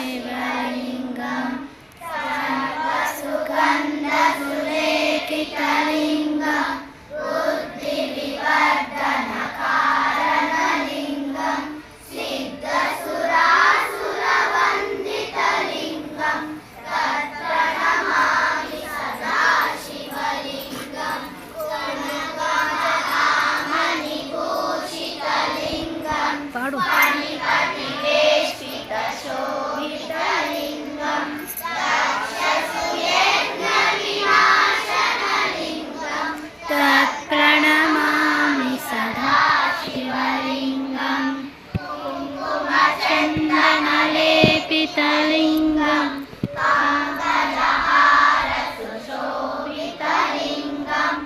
शिवलिङ्गं सर्वसुगन्धसुलेखितलिङ्गं बुद्धिविवर्धनकारणलिङ्गं सिद्धसुरासुरवन्दितलिङ्गं तत्प्रणमामि सदा शिवलिङ्गं कनकामणिभूषितलिङ्गं फणिपतिवेष्टितशोभितलिङ्गं दक्षसूयज्ञविनाशनलिङ्गं तत्प्रणमामि सदा शिवलिङ्गं कुङ्कुमचन्दनलेपितलिङ्गं काङ्गजहारसुशोभितलिङ्गं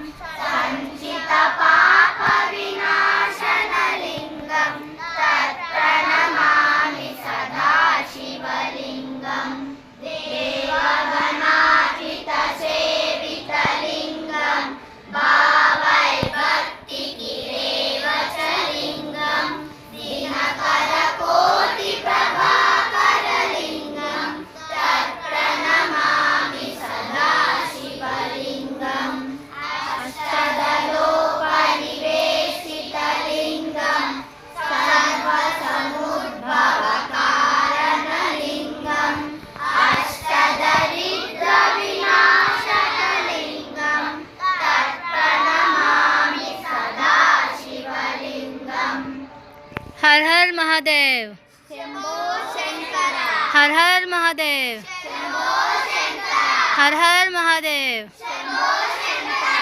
सञ्चितपापविनाशनलिङ्गं तत्प्रणमामि सदा शिवलिङ्गं देवगणार्चितसेवितलिङ्गं भावैर्भक्तिकिरेवचलिङ्गं दिनकरकोटिप्रभाकरलिङ्गं तत्प्रणमामि सदा शिवलिङ्गम् अष्टदलोपनिवेशितलिङ्गं सर्वसमुद्भवकारणलिङ्गम् अष्टदरिद्रविनाशनलिङ्गं तत्प्रणमामि सदा शिवलिङ्गम्। हर हर महादेव, शंभो शंकर, हर हर महादेव, शंभो शंकर, हर हर महादेव, शंभो शंकर।